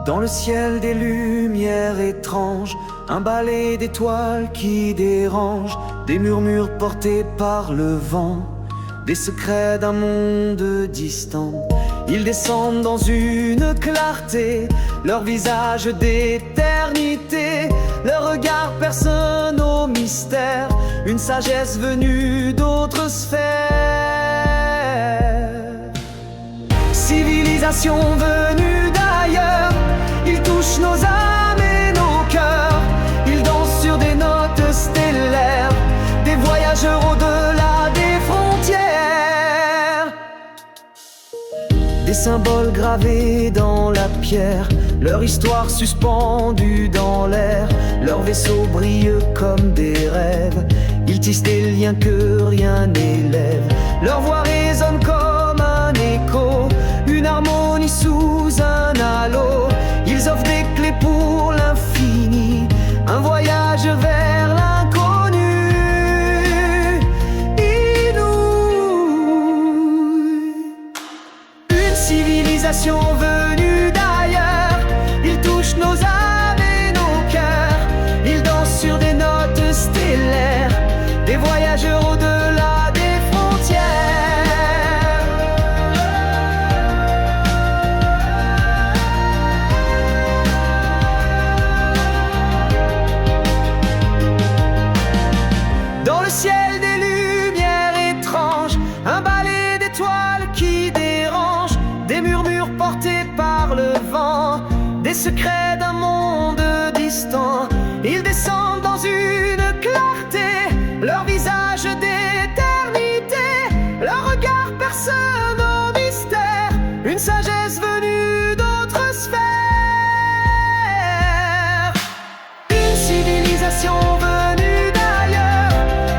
Dans le ciel des lumières étranges, un balai d'étoiles qui dérange, des murmures portés par le vent, des secrets d'un monde distant. Ils descendent dans une clarté, leur visage d'éternité, leur regard personne au mystère, une sagesse venue d'autres sphères. Civilisation venue d'ailleurs, ils touchent nos âmes et nos cœurs, ils dansent sur des notes stellaires, des voyageurs au-delà des frontières. Des symboles gravés dans la pierre, leur histoire suspendue dans l'air, leurs vaisseaux brillent comme des rêves, ils tissent des liens que rien n'élève, leur voix résonne comme un écho, une harmonie sous un halo. Ils offrent des clés pour l'infini, un voyage vers l'inconnu. Inouï. Une civilisation venue d'ailleurs, ils touchent nos âmes et nos cœurs, ils dansent sur des notes stellaires, des voyageurs au-delà des frontières. Dans le ciel des lumières étranges, un balai d'étoiles qui dérange, des murmures portés par le vent, des secrets d'un monde distant. Ils descendent dans une clarté, leur visage d'éternité, leur regard personne au mystère, une sagesse venue d'autres sphères. Une civilisation venue d'ailleurs,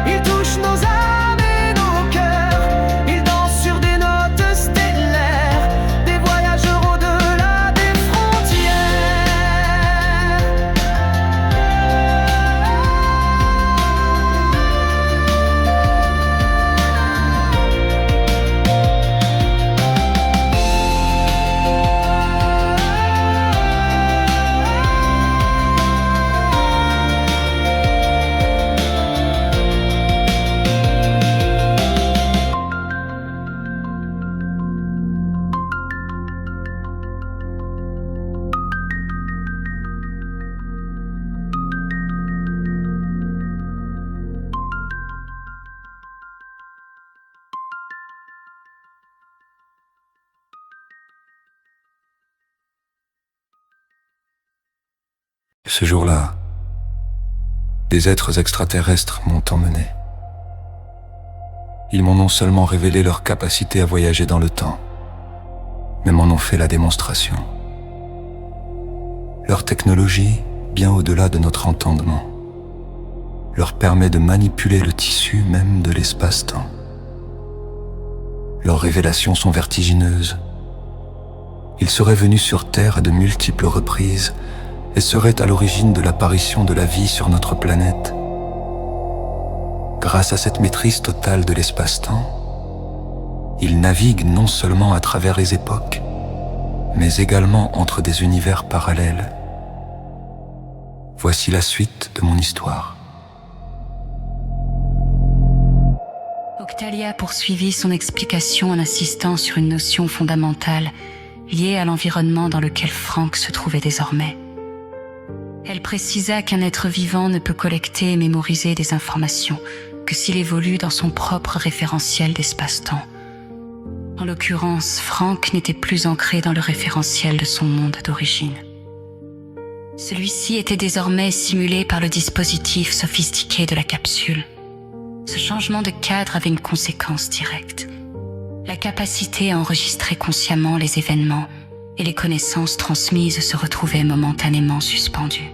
ils touchent nos âmes et nos cœurs, ils dansent sur des notes stellaires, des voyageurs au-delà des Ce jour-là, des êtres extraterrestres m'ont emmené. Ils m'ont non seulement révélé leur capacité à voyager dans le temps, mais m'en ont fait la démonstration. Leur technologie, bien au-delà de notre entendement, leur permet de manipuler le tissu même de l'espace-temps. Leurs révélations sont vertigineuses. Ils seraient venus sur Terre à de multiples reprises et seraient à l'origine de l'apparition de la vie sur notre planète. Grâce à cette maîtrise totale de l'espace-temps, ils naviguent non seulement à travers les époques, mais également entre des univers parallèles. Voici la suite de mon histoire. Octalia poursuivit son explication en insistant sur une notion fondamentale liée à l'environnement dans lequel Frank se trouvait désormais. Elle précisa qu'un être vivant ne peut collecter et mémoriser des informations que s'il évolue dans son propre référentiel d'espace-temps. En l'occurrence, Frank n'était plus ancré dans le référentiel de son monde d'origine. Celui-ci était désormais simulé par le dispositif sophistiqué de la capsule. Ce changement de cadre avait une conséquence directe. La capacité à enregistrer consciemment les événements et les connaissances transmises se retrouvaient momentanément suspendues.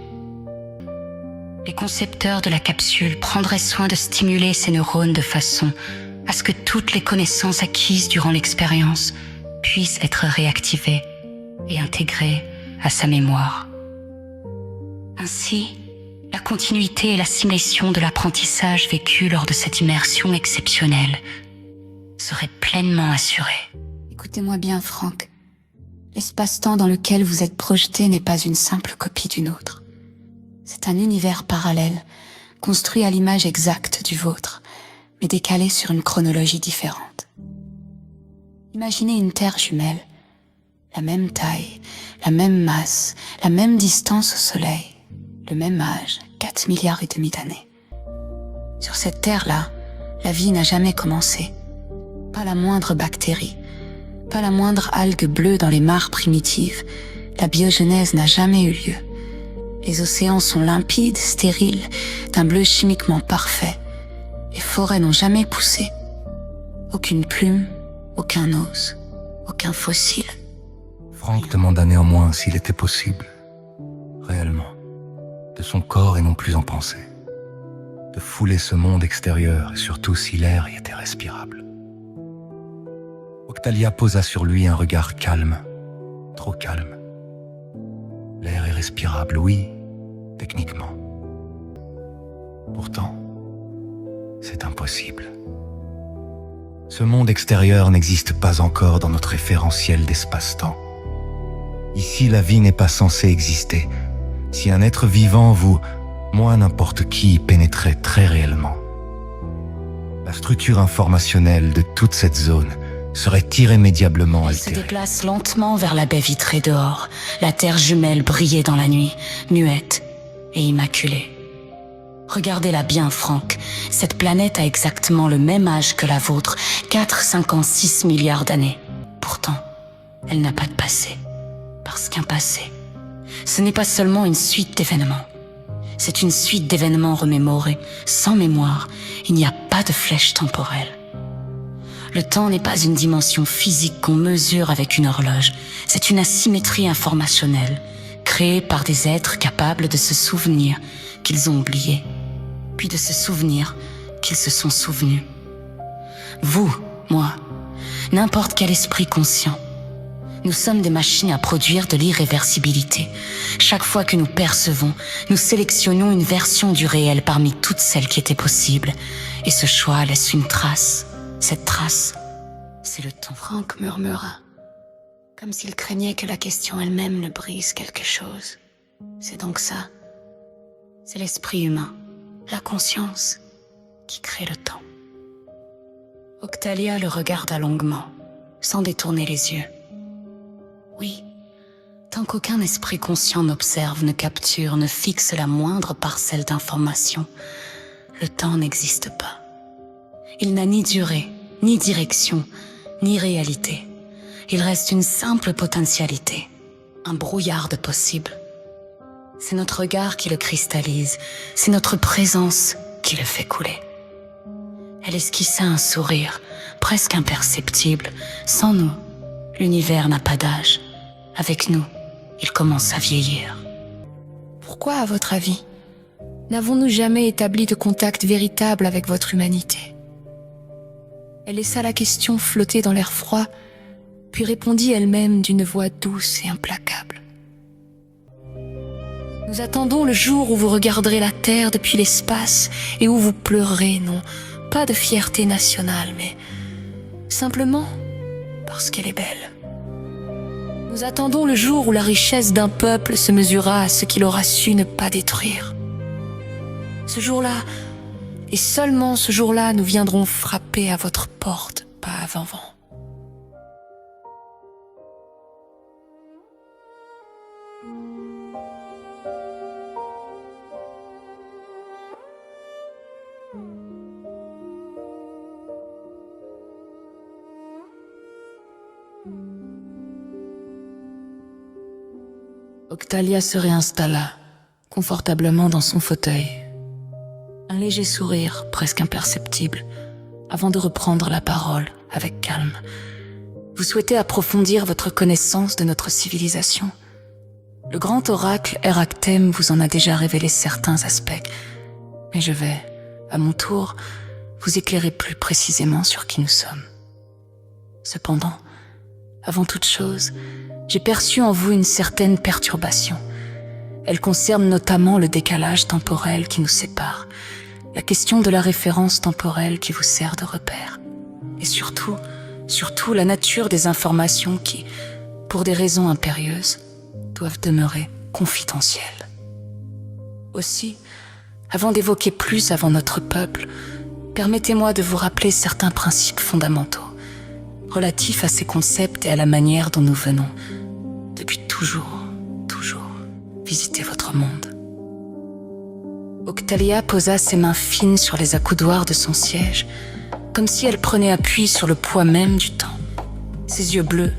Les concepteurs de la capsule prendraient soin de stimuler ces neurones de façon à ce que toutes les connaissances acquises durant l'expérience puissent être réactivées et intégrées à sa mémoire. Ainsi, la continuité et l'assimilation de l'apprentissage vécu lors de cette immersion exceptionnelle seraient pleinement assurées. Écoutez-moi bien, Frank. L'espace-temps dans lequel vous êtes projeté n'est pas une simple copie d'une autre. C'est un univers parallèle, construit à l'image exacte du vôtre, mais décalé sur une chronologie différente. Imaginez une Terre jumelle, la même taille, la même masse, la même distance au Soleil, le même âge, 4,5 milliards d'années. Sur cette Terre-là, la vie n'a jamais commencé. Pas la moindre bactérie, pas la moindre algue bleue dans les mares primitives. La biogenèse n'a jamais eu lieu. Les océans sont limpides, stériles, d'un bleu chimiquement parfait. Les forêts n'ont jamais poussé. Aucune plume, aucun os, aucun fossile. Franck demanda néanmoins s'il était possible, réellement, de son corps et non plus en pensée, de fouler ce monde extérieur et surtout si l'air y était respirable. Octalia posa sur lui un regard calme, trop calme. L'air est respirable, oui, techniquement. Pourtant, c'est impossible. Ce monde extérieur n'existe pas encore dans notre référentiel d'espace-temps. Ici, la vie n'est pas censée exister. Si un être vivant moi n'importe qui, y pénétrait très réellement, la structure informationnelle de toute cette zone serait irrémédiablement Elle se altérée. déplace lentement vers la baie vitrée dehors. La Terre jumelle brillait dans la nuit, muette et immaculée. Regardez-la bien, Franck. Cette planète a exactement le même âge que la vôtre, 4,56 milliards d'années. Pourtant, elle n'a pas de passé. Parce qu'un passé, ce n'est pas seulement une suite d'événements. C'est une suite d'événements remémorés. Sans mémoire, il n'y a pas de flèche temporelle. Le temps n'est pas une dimension physique qu'on mesure avec une horloge. C'est une asymétrie informationnelle, créée par des êtres capables de se souvenir qu'ils ont oublié, puis de se souvenir qu'ils se sont souvenus. Vous, moi, n'importe quel esprit conscient, nous sommes des machines à produire de l'irréversibilité. Chaque fois que nous percevons, nous sélectionnons une version du réel parmi toutes celles qui étaient possibles. Et ce choix laisse une trace. Cette trace, c'est le temps. Franck murmura, comme s'il craignait que la question elle-même ne brise quelque chose. C'est donc ça. C'est l'esprit humain, la conscience, qui crée le temps. Octalia le regarda longuement, sans détourner les yeux. Oui, tant qu'aucun esprit conscient n'observe, ne capture, ne fixe la moindre parcelle d'information, le temps n'existe pas. Il n'a ni durée, ni direction, ni réalité. Il reste une simple potentialité, un brouillard de possibles. C'est notre regard qui le cristallise, c'est notre présence qui le fait couler. Elle esquissa un sourire, presque imperceptible. Sans nous, l'univers n'a pas d'âge. Avec nous, il commence à vieillir. Pourquoi, à votre avis, n'avons-nous jamais établi de contact véritable avec votre humanité ? Elle laissa la question flotter dans l'air froid, puis répondit elle-même d'une voix douce et implacable. Nous attendons le jour où vous regarderez la Terre depuis l'espace et où vous pleurerez, non pas de fierté nationale, mais simplement parce qu'elle est belle. Nous attendons le jour où la richesse d'un peuple se mesurera à ce qu'il aura su ne pas détruire. Ce jour-là, et seulement ce jour-là, nous viendrons frapper à votre porte, pas avant vent. Octalia se réinstalla, confortablement dans son fauteuil. Un léger sourire, presque imperceptible, avant de reprendre la parole avec calme. Vous souhaitez approfondir votre connaissance de notre civilisation. Le grand oracle Eractem vous en a déjà révélé certains aspects, mais je vais, à mon tour, vous éclairer plus précisément sur qui nous sommes. Cependant, avant toute chose, j'ai perçu en vous une certaine perturbation. Elle concerne notamment le décalage temporel qui nous sépare, la question de la référence temporelle qui vous sert de repère, et surtout la nature des informations qui, pour des raisons impérieuses, doivent demeurer confidentielles. Aussi, avant d'évoquer plus avant notre peuple, permettez-moi de vous rappeler certains principes fondamentaux, relatifs à ces concepts et à la manière dont nous venons, depuis toujours, visiter votre monde. Octalia posa ses mains fines sur les accoudoirs de son siège, comme si elle prenait appui sur le poids même du temps. Ses yeux bleus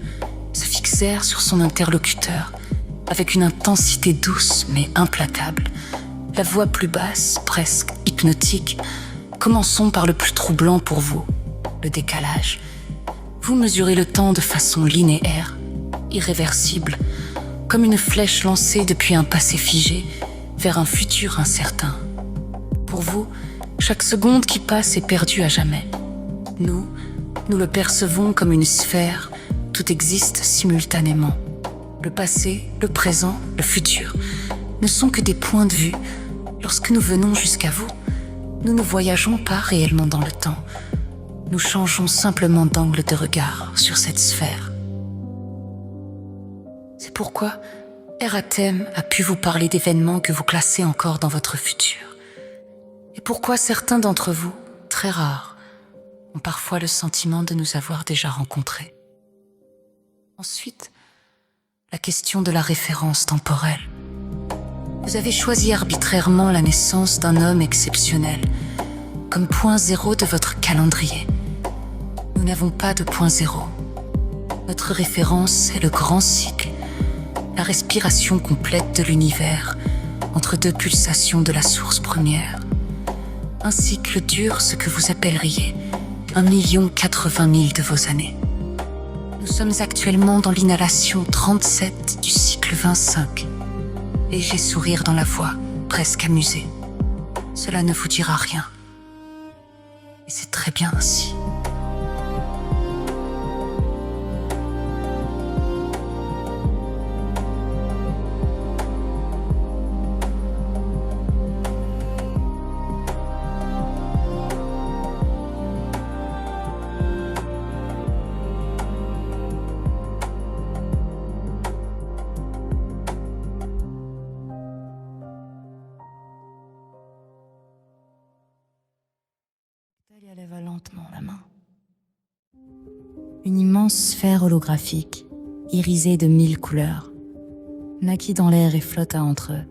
se fixèrent sur son interlocuteur, avec une intensité douce mais implacable, la voix plus basse, presque hypnotique. Commençons par le plus troublant pour vous, le décalage. Vous mesurez le temps de façon linéaire, irréversible, comme une flèche lancée depuis un passé figé vers un futur incertain. Pour vous, chaque seconde qui passe est perdue à jamais. Nous le percevons comme une sphère, tout existe simultanément. Le passé, le présent, le futur ne sont que des points de vue. Lorsque nous venons jusqu'à vous, nous ne voyageons pas réellement dans le temps. Nous changeons simplement d'angle de regard sur cette sphère. C'est pourquoi Eratem a pu vous parler d'événements que vous classez encore dans votre futur. Et pourquoi certains d'entre vous, très rares, ont parfois le sentiment de nous avoir déjà rencontrés. Ensuite, la question de la référence temporelle. Vous avez choisi arbitrairement la naissance d'un homme exceptionnel comme point zéro de votre calendrier. Nous n'avons pas de point zéro. Notre référence est le grand cycle, la respiration complète de l'univers entre deux pulsations de la source première. Un cycle dure ce que vous appelleriez 1 080 000 de vos années. Nous sommes actuellement dans l'inhalation 37 du cycle 25. Léger sourire dans la voix, presque amusé. Cela ne vous dira rien. Et c'est très bien ainsi. Octalia leva lentement la main. Une immense sphère holographique, irisée de 1000 couleurs, naquit dans l'air et flotta entre eux,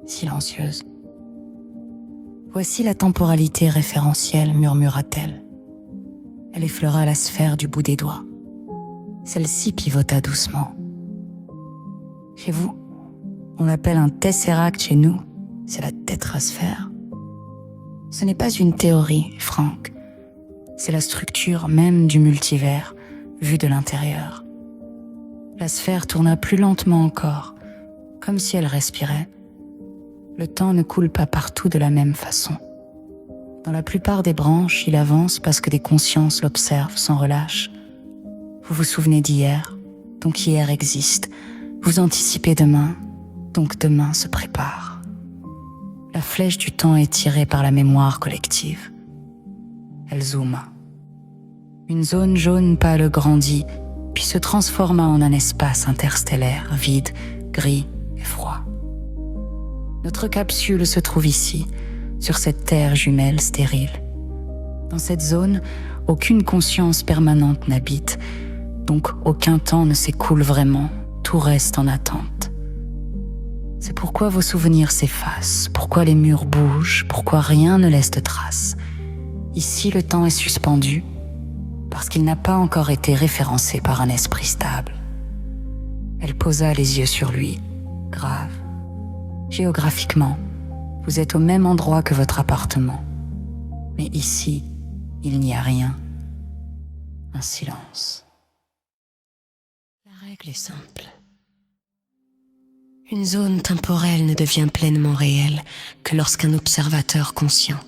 silencieuse. Voici la temporalité référentielle, murmura-t-elle. Elle effleura la sphère du bout des doigts. Celle-ci pivota doucement. Chez vous, on l'appelle un tesseract, chez nous, c'est la tétrasphère. Ce n'est pas une théorie, Franck. C'est la structure même du multivers, vue de l'intérieur. La sphère tourna plus lentement encore, comme si elle respirait. Le temps ne coule pas partout de la même façon. Dans la plupart des branches, il avance parce que des consciences l'observent sans relâche. Vous vous souvenez d'hier, donc hier existe. Vous anticipez demain, donc demain se prépare. La flèche du temps est tirée par la mémoire collective. Elle zooma. Une zone jaune pâle grandit, puis se transforma en un espace interstellaire, vide, gris et froid. Notre capsule se trouve ici, sur cette terre jumelle stérile. Dans cette zone, aucune conscience permanente n'habite, donc aucun temps ne s'écoule vraiment, tout reste en attente. C'est pourquoi vos souvenirs s'effacent, pourquoi les murs bougent, pourquoi rien ne laisse de traces. Ici, le temps est suspendu, parce qu'il n'a pas encore été référencé par un esprit stable. Elle posa les yeux sur lui, grave. Géographiquement, vous êtes au même endroit que votre appartement. Mais ici, il n'y a rien. Un silence. La règle est simple. Une zone temporelle ne devient pleinement réelle que lorsqu'un observateur conscient,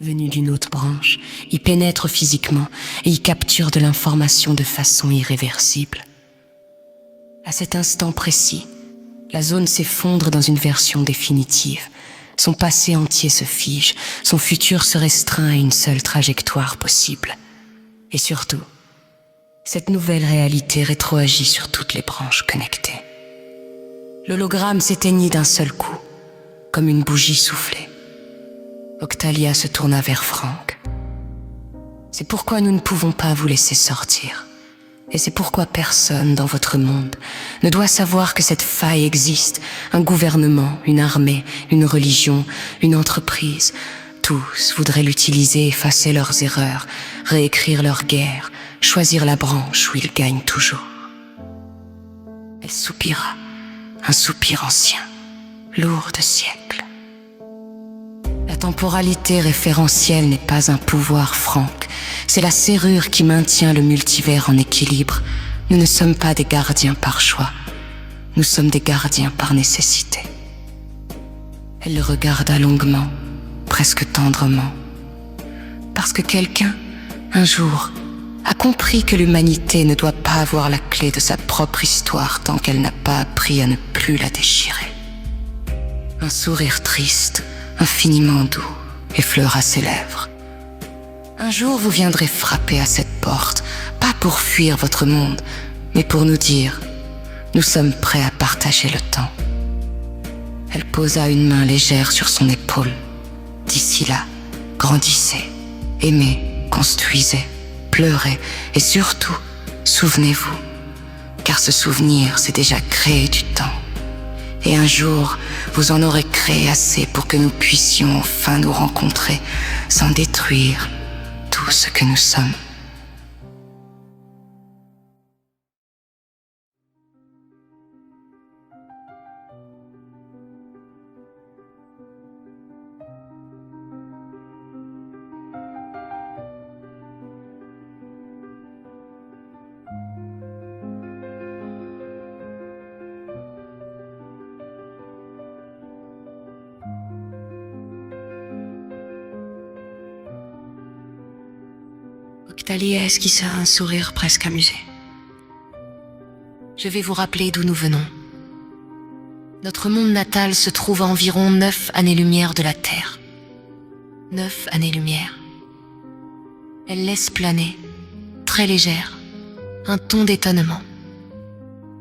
venu d'une autre branche, y pénètre physiquement et y capture de l'information de façon irréversible. À cet instant précis, la zone s'effondre dans une version définitive. Son passé entier se fige, son futur se restreint à une seule trajectoire possible. Et surtout, Cette nouvelle réalité rétroagit sur toutes les branches connectées. L'hologramme s'éteignit d'un seul coup, comme une bougie soufflée. Octalia se tourna vers Franck. C'est pourquoi nous ne pouvons pas vous laisser sortir. Et c'est pourquoi personne dans votre monde ne doit savoir que cette faille existe. Un gouvernement, une armée, une religion, une entreprise. Tous voudraient l'utiliser, effacer leurs erreurs, réécrire leur guerre, choisir la branche où ils gagnent toujours. Elle soupira, un soupir ancien, lourd de siècles. La temporalité référentielle n'est pas un pouvoir, Franck. C'est la serrure qui maintient le multivers en équilibre. Nous ne sommes pas des gardiens par choix. Nous sommes des gardiens par nécessité. Elle le regarda longuement, presque tendrement. Parce que quelqu'un, un jour, a compris que l'humanité ne doit pas avoir la clé de sa propre histoire tant qu'elle n'a pas appris à ne plus la déchirer. Un sourire triste, infiniment doux, effleura ses lèvres. Un jour, vous viendrez frapper à cette porte, pas pour fuir votre monde, mais pour nous dire « Nous sommes prêts à partager le temps ». Elle posa une main légère sur son épaule. D'ici là, grandissez, aimez, construisez, pleurez et surtout, souvenez-vous, car ce souvenir, c'est déjà créer du temps. Et un jour, vous en aurez créé assez pour que nous puissions enfin nous rencontrer sans détruire tout ce que nous sommes. Octalia esquissa un sourire presque amusé. Je vais vous rappeler d'où nous venons. Notre monde natal se trouve à environ 9 années-lumière de la Terre. 9 années-lumière. Elle laisse planer, très légère, un ton d'étonnement.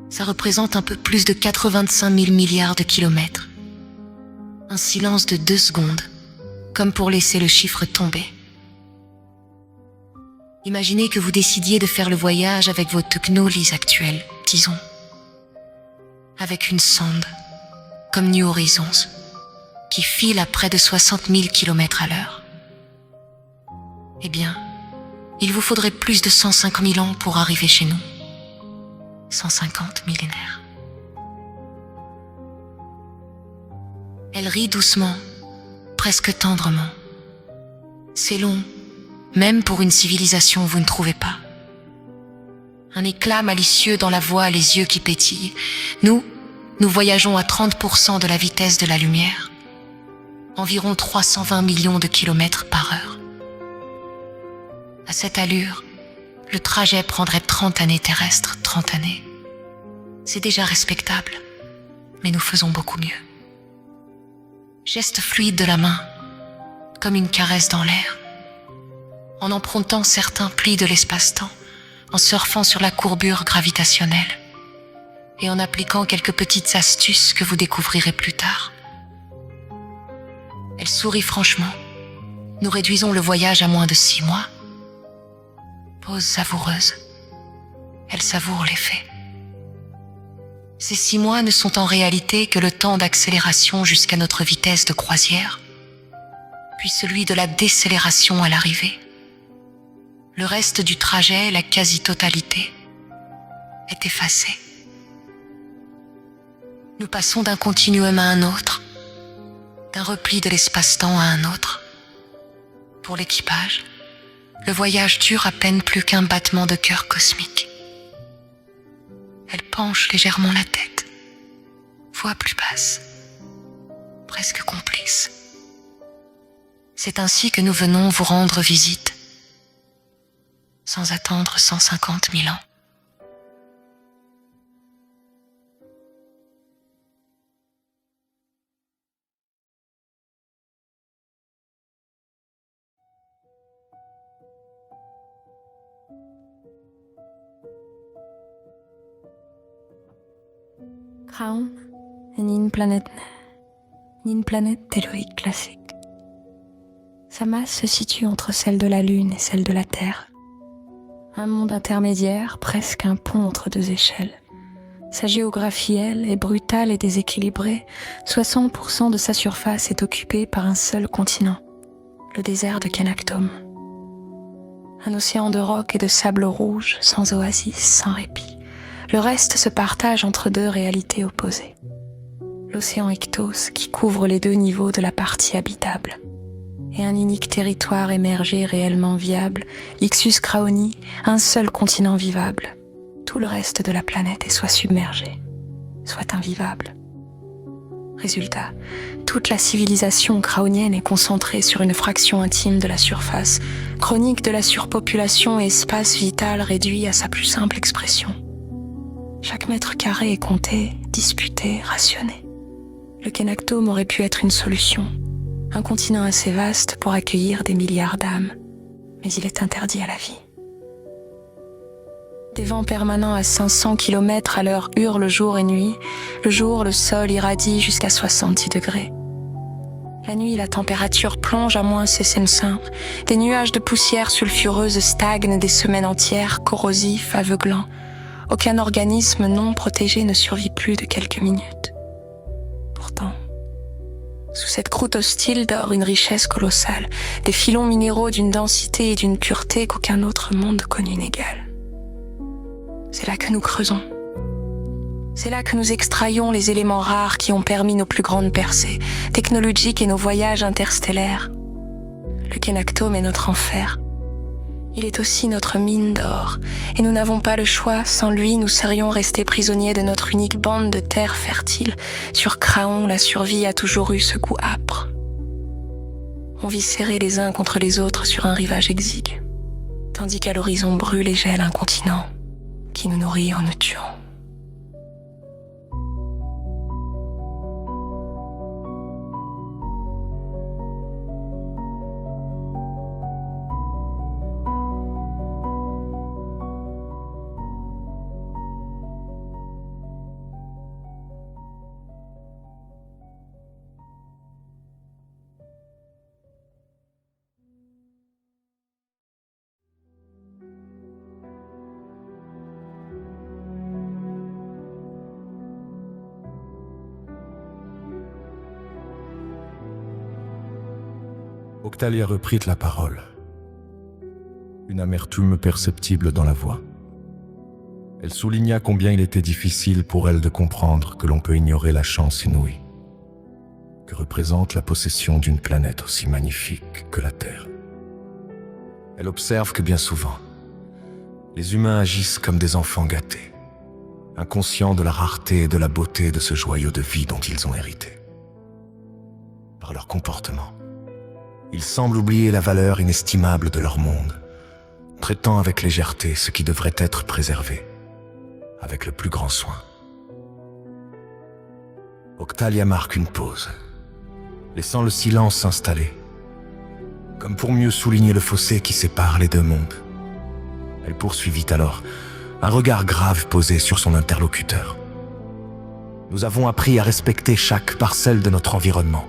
Ça représente un peu plus de 85 000 milliards de kilomètres. Un silence de 2 secondes, comme pour laisser le chiffre tomber. Imaginez que vous décidiez de faire le voyage avec vos technologies actuelles, disons. Avec une sonde, comme New Horizons, qui file à près de 60 000 km à l'heure. Eh bien, il vous faudrait plus de 105 000 ans pour arriver chez nous. 150 millénaires. Elle rit doucement, presque tendrement. C'est long. Même pour une civilisation, vous ne trouvez pas? Un éclat malicieux dans la voix, les yeux qui pétillent. Nous voyageons à 30% de la vitesse de la lumière. Environ 320 millions de kilomètres par heure. À cette allure, le trajet prendrait 30 années terrestres, 30 années. C'est déjà respectable, mais nous faisons beaucoup mieux. Geste fluide de la main, comme une caresse dans l'air. En empruntant certains plis de l'espace-temps, en surfant sur la courbure gravitationnelle et en appliquant quelques petites astuces que vous découvrirez plus tard. Elle sourit franchement. Nous réduisons le voyage à moins de 6 mois. Pause savoureuse. Elle savoure l'effet. Ces 6 mois ne sont en réalité que le temps d'accélération jusqu'à notre vitesse de croisière, puis celui de la décélération à l'arrivée. Le reste du trajet, la quasi-totalité, est effacé. Nous passons d'un continuum à un autre, d'un repli de l'espace-temps à un autre. Pour l'équipage, le voyage dure à peine plus qu'un battement de cœur cosmique. Elle penche légèrement la tête, voix plus basse, presque complice. C'est ainsi que nous venons vous rendre visite, sans attendre 150 000 ans. Craon n'est ni une planète ni une planète tellurique classique. Sa masse se situe entre celle de la Lune et celle de la Terre. Un monde intermédiaire, presque un pont entre deux échelles. Sa géographie, elle, est brutale et déséquilibrée. 60% de sa surface est occupée par un seul continent, le désert de Kenaktom. Un océan de rocs et de sable rouge, sans oasis, sans répit. Le reste se partage entre deux réalités opposées. L'océan Ictos, qui couvre les deux niveaux de la partie habitable. Et un unique territoire émergé réellement viable, l'Ixus Craoni, un seul continent vivable. Tout le reste de la planète est soit submergé, soit invivable. Résultat, toute la civilisation craonienne est concentrée sur une fraction intime de la surface, chronique de la surpopulation et espace vital réduit à sa plus simple expression. Chaque mètre carré est compté, disputé, rationné. Le Kenaktom aurait pu être une solution, un continent assez vaste pour accueillir des milliards d'âmes, mais il est interdit à la vie. Des vents permanents à 500 km à l'heure hurlent jour et nuit. Le jour, le sol irradie jusqu'à 70 degrés. La nuit, la température plonge à moins -5. Des nuages de poussière sulfureuse stagnent des semaines entières, corrosifs, aveuglants. Aucun organisme non protégé ne survit plus de quelques minutes. Pourtant, sous cette croûte hostile dort une richesse colossale, des filons minéraux d'une densité et d'une pureté qu'aucun autre monde connu n'égale. C'est là que nous creusons. C'est là que nous extraillons les éléments rares qui ont permis nos plus grandes percées technologiques et nos voyages interstellaires. Le Kenaktom est notre enfer. Il est aussi notre mine d'or, et nous n'avons pas le choix. Sans lui, nous serions restés prisonniers de notre unique bande de terre fertile. Sur Craon, la survie a toujours eu ce goût âpre. On vit serrés les uns contre les autres sur un rivage exiguë, tandis qu'à l'horizon brûle et gèle un continent qui nous nourrit en nous tuant. Octalia reprit la parole, une amertume perceptible dans la voix. Elle souligna combien il était difficile pour elle de comprendre que l'on peut ignorer la chance inouïe que représente la possession d'une planète aussi magnifique que la Terre. Elle observe que bien souvent, les humains agissent comme des enfants gâtés, inconscients de la rareté et de la beauté de ce joyau de vie dont ils ont hérité. Par leur comportement, ils semblent oublier la valeur inestimable de leur monde, traitant avec légèreté ce qui devrait être préservé, avec le plus grand soin. Octalia marque une pause, laissant le silence s'installer, comme pour mieux souligner le fossé qui sépare les deux mondes. Elle poursuivit alors, un regard grave posé sur son interlocuteur. Nous avons appris à respecter chaque parcelle de notre environnement,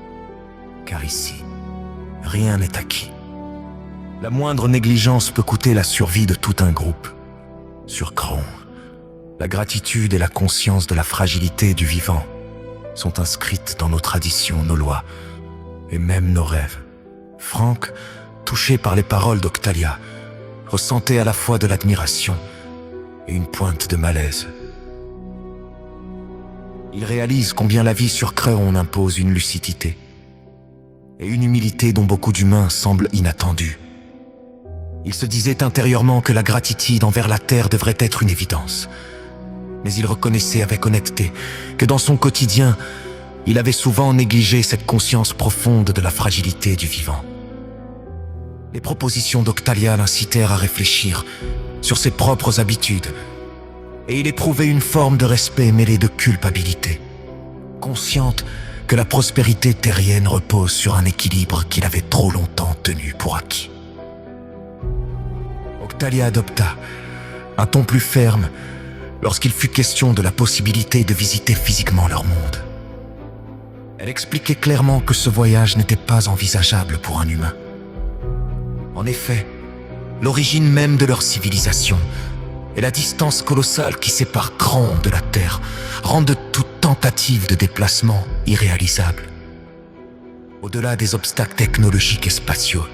car ici, rien n'est acquis. La moindre négligence peut coûter la survie de tout un groupe. Sur Craon, la gratitude et la conscience de la fragilité du vivant sont inscrites dans nos traditions, nos lois et même nos rêves. Franck, touché par les paroles d'Octalia, ressentait à la fois de l'admiration et une pointe de malaise. Il réalise combien la vie sur Craon impose une lucidité et une humilité dont beaucoup d'humains semblent inattendus. Il se disait intérieurement que la gratitude envers la Terre devrait être une évidence. Mais il reconnaissait avec honnêteté que dans son quotidien, il avait souvent négligé cette conscience profonde de la fragilité du vivant. Les propositions d'Octalia l'incitèrent à réfléchir sur ses propres habitudes, et il éprouvait une forme de respect mêlé de culpabilité, consciente que la prospérité terrienne repose sur un équilibre qu'il avait trop longtemps tenu pour acquis. Octalia adopta un ton plus ferme, lorsqu'il fut question de la possibilité de visiter physiquement leur monde. Elle expliquait clairement que ce voyage n'était pas envisageable pour un humain. En effet, l'origine même de leur civilisation et la distance colossale qui sépare Cran de la Terre rendent toute tentative de déplacement irréalisable. Au-delà des obstacles technologiques et spatiaux,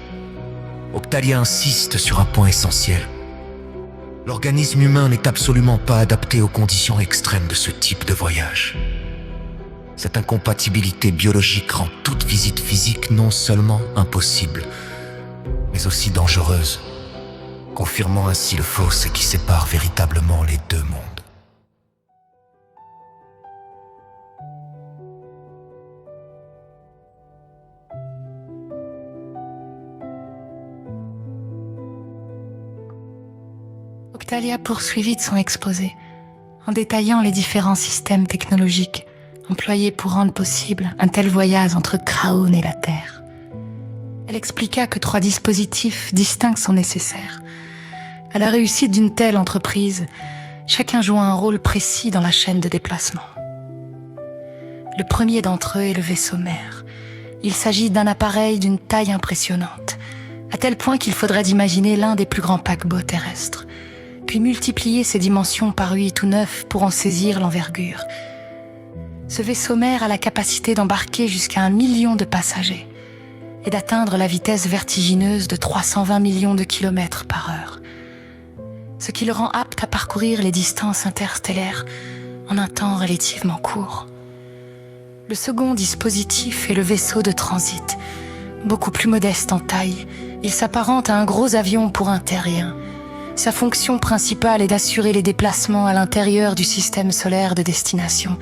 Octalia insiste sur un point essentiel. L'organisme humain n'est absolument pas adapté aux conditions extrêmes de ce type de voyage. Cette incompatibilité biologique rend toute visite physique non seulement impossible, mais aussi dangereuse, confirmant ainsi le fossé qui sépare véritablement les deux mondes. Octalia poursuivit de son exposé, en détaillant les différents systèmes technologiques employés pour rendre possible un tel voyage entre Kraon et la Terre. Elle expliqua que 3 dispositifs distincts sont nécessaires. À la réussite d'une telle entreprise, chacun jouant un rôle précis dans la chaîne de déplacement. Le premier d'entre eux est le vaisseau mère. Il s'agit d'un appareil d'une taille impressionnante, à tel point qu'il faudrait imaginer l'un des plus grands paquebots terrestres, puis multiplier ses dimensions par 8 ou 9 pour en saisir l'envergure. Ce vaisseau mère a la capacité d'embarquer jusqu'à 1 million de passagers et d'atteindre la vitesse vertigineuse de 320 millions de kilomètres par heure, ce qui le rend apte à parcourir les distances interstellaires en un temps relativement court. Le second dispositif est le vaisseau de transit. Beaucoup plus modeste en taille, il s'apparente à un gros avion pour un terrien. Sa fonction principale est d'assurer les déplacements à l'intérieur du système solaire de destination,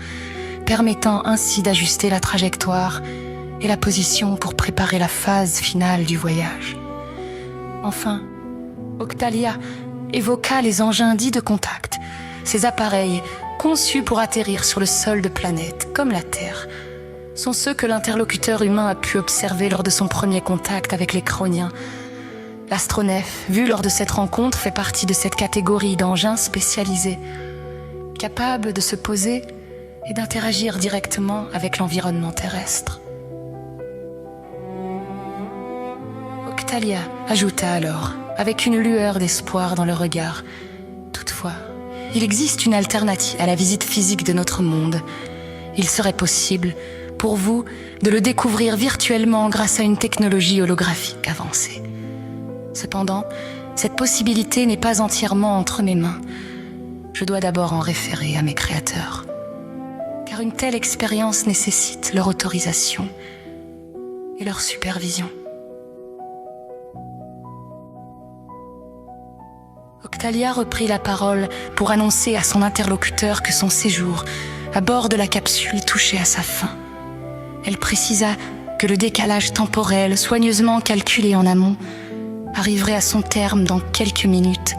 permettant ainsi d'ajuster la trajectoire et la position pour préparer la phase finale du voyage. Enfin, Octalia évoqua les engins dits de contact, ces appareils conçus pour atterrir sur le sol de planètes comme la Terre, sont ceux que l'interlocuteur humain a pu observer lors de son premier contact avec les Croniens. L'astronef, vu lors de cette rencontre, fait partie de cette catégorie d'engins spécialisés, capables de se poser et d'interagir directement avec l'environnement terrestre. Octalia ajouta alors, avec une lueur d'espoir dans le regard, « Toutefois, il existe une alternative à la visite physique de notre monde. Il serait possible pour vous de le découvrir virtuellement grâce à une technologie holographique avancée. Cependant, cette possibilité n'est pas entièrement entre mes mains. Je dois d'abord en référer à mes créateurs, car une telle expérience nécessite leur autorisation et leur supervision. » Octalia reprit la parole pour annoncer à son interlocuteur que son séjour à bord de la capsule touchait à sa fin. Elle précisa que le décalage temporel, soigneusement calculé en amont, arriverait à son terme dans quelques minutes.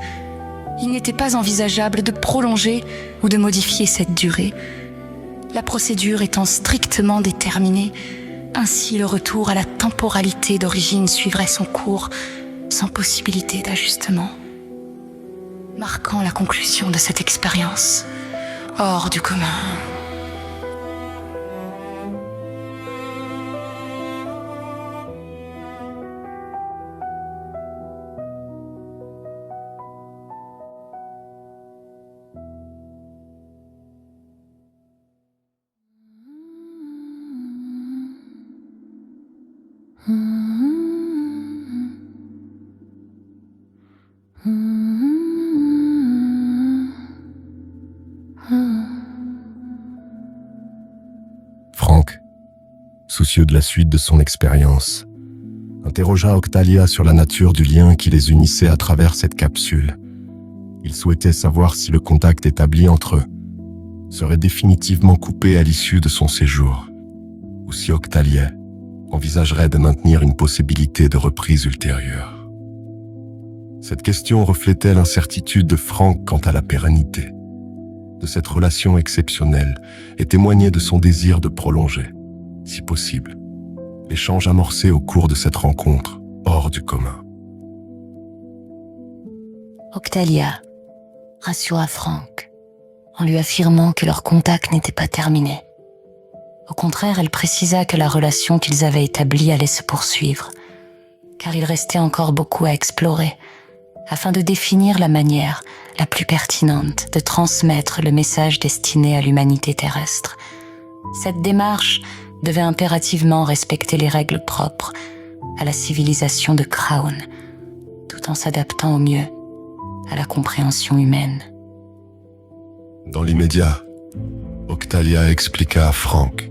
Il n'était pas envisageable de prolonger ou de modifier cette durée, la procédure étant strictement déterminée. Ainsi, le retour à la temporalité d'origine suivrait son cours sans possibilité d'ajustement, marquant la conclusion de cette expérience hors du commun. Frank, soucieux de la suite de son expérience, interrogea Octalia sur la nature du lien qui les unissait à travers cette capsule. Il souhaitait savoir si le contact établi entre eux serait définitivement coupé à l'issue de son séjour, ou si Octalia envisagerait de maintenir une possibilité de reprise ultérieure. Cette question reflétait l'incertitude de Frank quant à la pérennité de cette relation exceptionnelle et témoignait de son désir de prolonger, si possible, l'échange amorcé au cours de cette rencontre hors du commun. Octalia rassura Frank en lui affirmant que leur contact n'était pas terminé. Au contraire, elle précisa que la relation qu'ils avaient établie allait se poursuivre, car il restait encore beaucoup à explorer, afin de définir la manière la plus pertinente de transmettre le message destiné à l'humanité terrestre. Cette démarche devait impérativement respecter les règles propres à la civilisation de Crown, tout en s'adaptant au mieux à la compréhension humaine. Dans l'immédiat, Octalia expliqua à Frank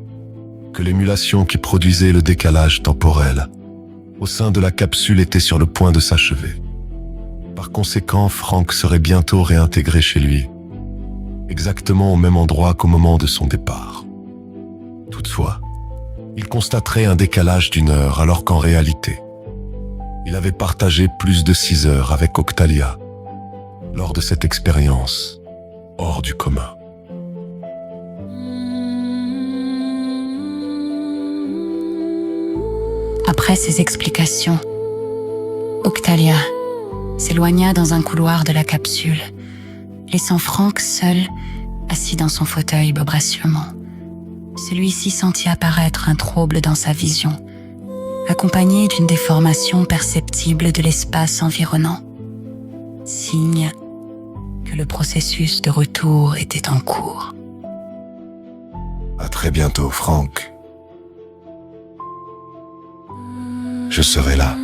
que l'émulation qui produisait le décalage temporel au sein de la capsule était sur le point de s'achever. Par conséquent, Frank serait bientôt réintégré chez lui, exactement au même endroit qu'au moment de son départ. Toutefois, il constaterait un décalage d'1 heure alors qu'en réalité, il avait partagé plus de 6 heures avec Octalia lors de cette expérience hors du commun. Après ces explications, Octalia s'éloigna dans un couloir de la capsule, laissant Frank seul, assis dans son fauteuil Bob rassurement. Celui-ci sentit apparaître un trouble dans sa vision, accompagné d'une déformation perceptible de l'espace environnant, signe que le processus de retour était en cours. À très bientôt, Frank. Je serai là.